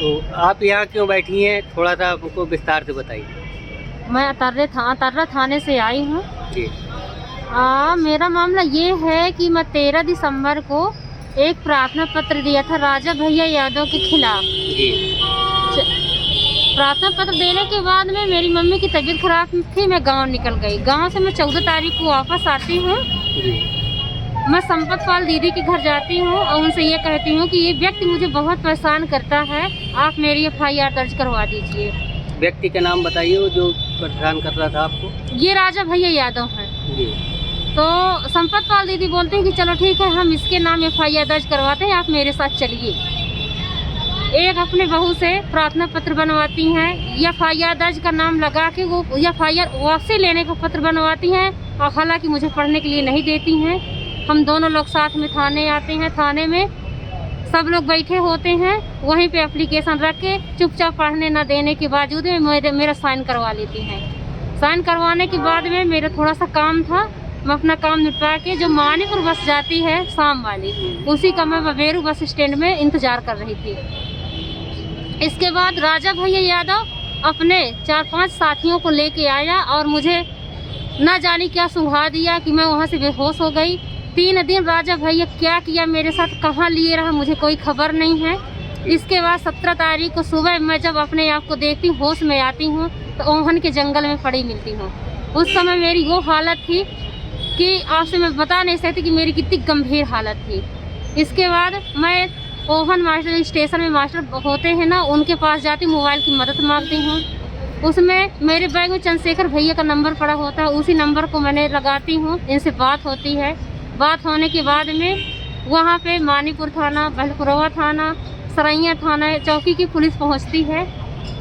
तो आप यहाँ क्यों बैठी हैं, थोड़ा सा हमको विस्तार से बताइए। मैं अतर्रा थाने से आई हूँ। जी। मेरा मामला ये है कि मैं 13 दिसंबर को एक प्रार्थना पत्र दिया था राजा भैया यादव के खिलाफ। जी। प्रार्थना पत्र देने के बाद में मेरी मम्मी की तबीयत खराब थी, मैं गांव निकल गई। गांव से मैं 14 तारीख को वापस आती हूँ। मैं संपत पाल दीदी के घर जाती हूँ और उनसे ये कहती हूँ कि ये व्यक्ति मुझे बहुत परेशान करता है, आप मेरी FIR दर्ज करवा दीजिए। व्यक्ति का नाम बताइए, वो जो परेशान कर रहा था आपको। ये राजा भैया यादव हैं। जी। तो संपत पाल दीदी बोलते हैं कि चलो ठीक है, हम इसके नाम FIR दर्ज करवाते हैं, आप मेरे साथ चलिए। एक अपने बहू से प्रार्थना पत्र बनवाती हैं, FIR दर्ज का नाम लगा के वो FIR वापसी लेने का पत्र बनवाती हैं, और हालांकि मुझे पढ़ने के लिए नहीं देती हैं। हम दोनों लोग साथ में थाने आते हैं। थाने में सब लोग बैठे होते हैं, वहीं पे एप्लीकेशन रख के चुपचाप पढ़ने न देने के बावजूद मेरा साइन करवा लेती हैं। साइन करवाने के बाद में मेरा थोड़ा सा काम था, मैं अपना काम निपटा के जो मानीपुर बस जाती है शाम वाली, उसी का मैं बबेरू बस स्टैंड में इंतज़ार कर रही थी। इसके बाद राजा भैया यादव अपने 4-5 साथियों को लेके आया और मुझे ना जाने क्या सुंघा दिया कि मैं वहाँ से बेहोश हो गई। 3 दिन राजा भैया क्या किया मेरे साथ, कहाँ लिए रहा, मुझे कोई खबर नहीं है। इसके बाद 17 तारीख को सुबह मैं जब अपने आप को देखती होश में आती हूँ तो ओहन के जंगल में पड़ी मिलती हूँ। उस समय मेरी वो हालत थी कि आपसे मैं बता नहीं सकती कि मेरी कितनी गंभीर हालत थी। इसके बाद मैं ओहन मास्टर स्टेशन में मास्टर होते हैं ना, उनके पास जाती, मोबाइल की मदद मांगती हूँ। उसमें मेरे बैग में चंद्रशेखर भैया का नंबर पड़ा होता है, उसी नंबर को मैंने लगाती हूँ, इनसे बात होती है। बात होने के बाद में वहाँ पे मानीपुर थाना, बहलपुरवा थाना, सरैया थाना चौकी की पुलिस पहुँचती है।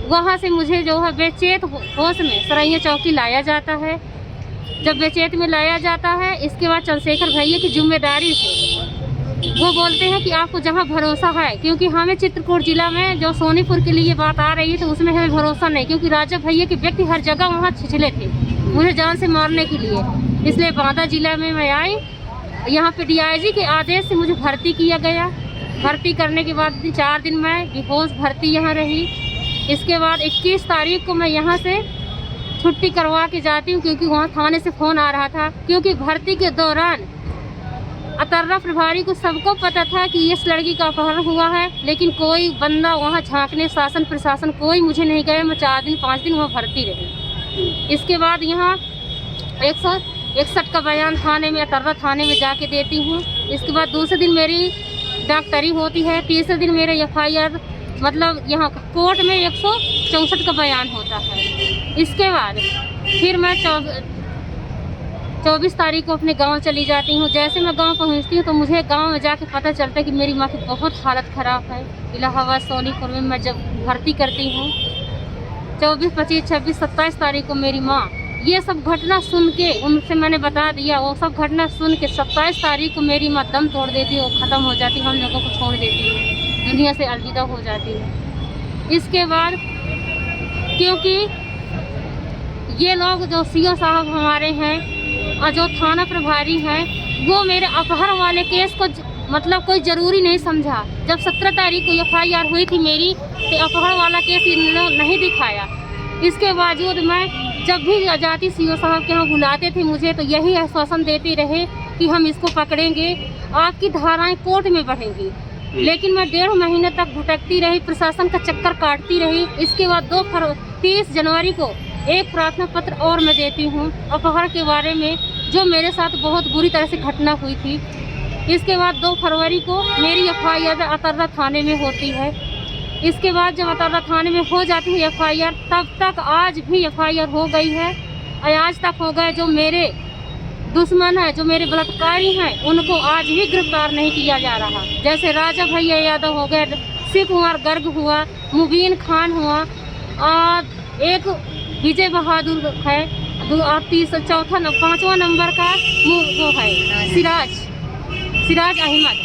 वहाँ से मुझे जो है बेचैत होश में सरैया चौकी लाया जाता है। जब बेचैत में लाया जाता है, इसके बाद चंद्रशेखर भैया की जिम्मेदारी से वो बोलते हैं कि आपको जहाँ भरोसा है, क्योंकि हमें चित्रकूट जिला में जो सोनीपुर के लिए बात आ रही है तो उसमें हमें भरोसा नहीं, क्योंकि राजा भैया के व्यक्ति हर जगह वहाँ छिछले थे मुझे जान से मारने के लिए। इसलिए बांदा जिला में मैं आई। यहाँ पे DIG के आदेश से मुझे भर्ती किया गया। भर्ती करने के बाद 4 दिन मैं बेहोश भर्ती यहाँ रही। इसके बाद 21 तारीख को मैं यहाँ से छुट्टी करवा के जाती हूँ, क्योंकि वहाँ थाने से फ़ोन आ रहा था। क्योंकि भर्ती के दौरान अतर्रा प्रभारी को सबको पता था कि इस लड़की का अपहरण हुआ है, लेकिन कोई बंदा वहाँ झांकने, शासन प्रशासन कोई मुझे नहीं गया। मैं 4 दिन 5 दिन वहाँ भर्ती रही। इसके बाद यहाँ 161 का बयान थाने में, अतर्रा थाने में जाके देती हूँ। इसके बाद दूसरे दिन मेरी डॉक्टरी होती है। तीसरे दिन मेरे FIR मतलब यहाँ कोर्ट में 164 का बयान होता है। इसके बाद फिर मैं 24 तारीख को अपने गांव चली जाती हूँ। जैसे मैं गांव पहुँचती हूँ तो मुझे गांव में जाके पता चलता है कि मेरी माँ की बहुत हालत ख़राब है। इलाहाबाद सोनीपुर में मैं जब भर्ती करती हूँ 24, 25, 26, 27 तारीख को मेरी माँ, ये सब घटना सुन के उनसे मैंने बता दिया। वो सब घटना सुन के 27 तारीख को मेरी माँ दम तोड़ देती है, वो ख़त्म हो जाती है, हम लोगों को छोड़ देती है, दुनिया से अलविदा हो जाती है। इसके बाद क्योंकि ये लोग जो CO साहब हमारे हैं और जो थाना प्रभारी हैं, वो मेरे अपहरण वाले केस को मतलब कोई ज़रूरी नहीं समझा। जब 17 तारीख को FIR हुई थी मेरी, तो अपहरण वाला केस इन लोगों नहीं दिखाया। इसके बावजूद मैं जब भी जाती CO साहब के यहाँ बुलाते थे मुझे, तो यही आश्वासन देते रहे कि हम इसको पकड़ेंगे, आपकी धाराएं कोर्ट में बढ़ेंगी। लेकिन मैं 1.5 महीने तक भटकती रही, प्रशासन का चक्कर काटती रही। इसके बाद 30 जनवरी को एक प्रार्थना पत्र और मैं देती हूँ अपहरण के बारे में, जो मेरे साथ बहुत बुरी तरह से घटना हुई थी। इसके बाद 2 फरवरी को मेरी FIR अतर्रा थाने में होती है। इसके बाद जब अतर्रा थाने में हो जाती है FIR, तब तक आज भी FIR हो गई है और आज तक हो गए। जो मेरे दुश्मन हैं, जो मेरे बलात्कारी हैं, उनको आज भी गिरफ्तार नहीं किया जा रहा। जैसे राजा भैया यादव हो गए, शिव कुमार गर्ग हुआ, मुबीन खान हुआ, और एक विजय बहादुर है, 5वां नंबर का वो है सिराज अहमद।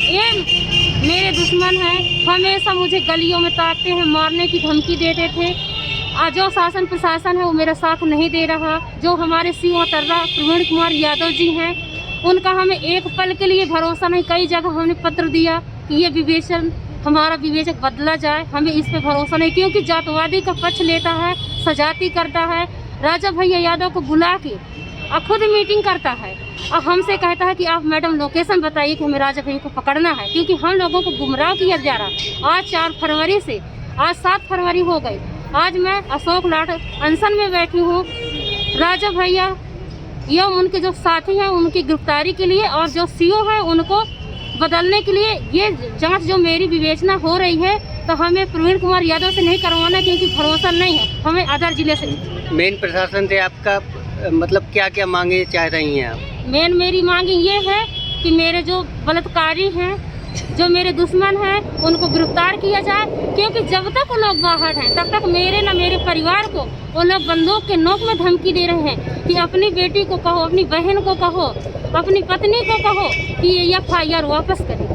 ये मेरे दुश्मन हैं, हमेशा मुझे गलियों में ताकते हैं, मारने की धमकी देते थे। और जो शासन प्रशासन है वो मेरा साथ नहीं दे रहा। जो हमारे CO अतर्रा प्रवीण कुमार यादव जी हैं, उनका हमें एक पल के लिए भरोसा नहीं। कई जगह हमने पत्र दिया कि ये विवेचन हमारा विवेचक बदला जाए, हमें इस पे भरोसा नहीं, क्योंकि जातवादी का पक्ष लेता है, सजाती करता है। राजा भैया यादव को बुला के खुद मीटिंग करता है और हमसे कहता है कि आप मैडम लोकेशन बताइए कि हमें राजा भैया को पकड़ना है, क्योंकि हम लोगों को गुमराह किया जा रहा है। आज 4 फरवरी से आज 7 फरवरी हो गई, आज मैं अशोक लाट अनशन में बैठी हूँ। राजा भैया एवं उनके जो साथी हैं उनकी गिरफ्तारी के लिए और जो सीओ है उनको बदलने के लिए ये जांच जो मेरी विवेचना हो रही है, तो हमें प्रवीण कुमार यादव से नहीं करवाना, क्योंकि भरोसा नहीं है, हमें अदर जिले से। मेन प्रशासन से आपका मतलब क्या क्या मांगे चाह रही हैं आप? मेरी मांग ये है कि मेरे जो बलात्कारी हैं, जो मेरे दुश्मन हैं, उनको गिरफ्तार किया जाए, क्योंकि जब तक वो लोग बाहर हैं तब तक मेरे न मेरे परिवार को वो लोग बंदूक के नोक में धमकी दे रहे हैं कि अपनी बेटी को कहो, अपनी बहन को कहो, अपनी पत्नी को कहो कि ये FIR वापस करें।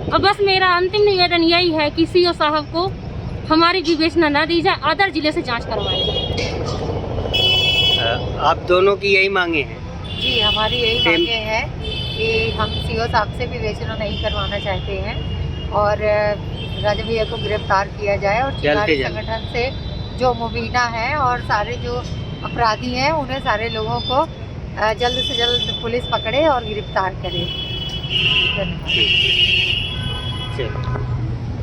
अब बस मेरा अंतिम निवेदन यही है कि CO साहब को हमारी विवेचना न दी जाए, अदर जिले से जांच करवाई जाए। आप दोनों की यही मांगे हैं? जी, हमारी यही मांगे हैं कि हम CO साहब से विवेचना नहीं करवाना चाहते हैं और राजा भैया को गिरफ्तार किया जाए और चिंगारी संगठन से जो मुबीना है और सारे जो अपराधी हैं उन्हें सारे लोगों को जल्द से जल्द पुलिस पकड़े और गिरफ्तार करे। धन्यवाद।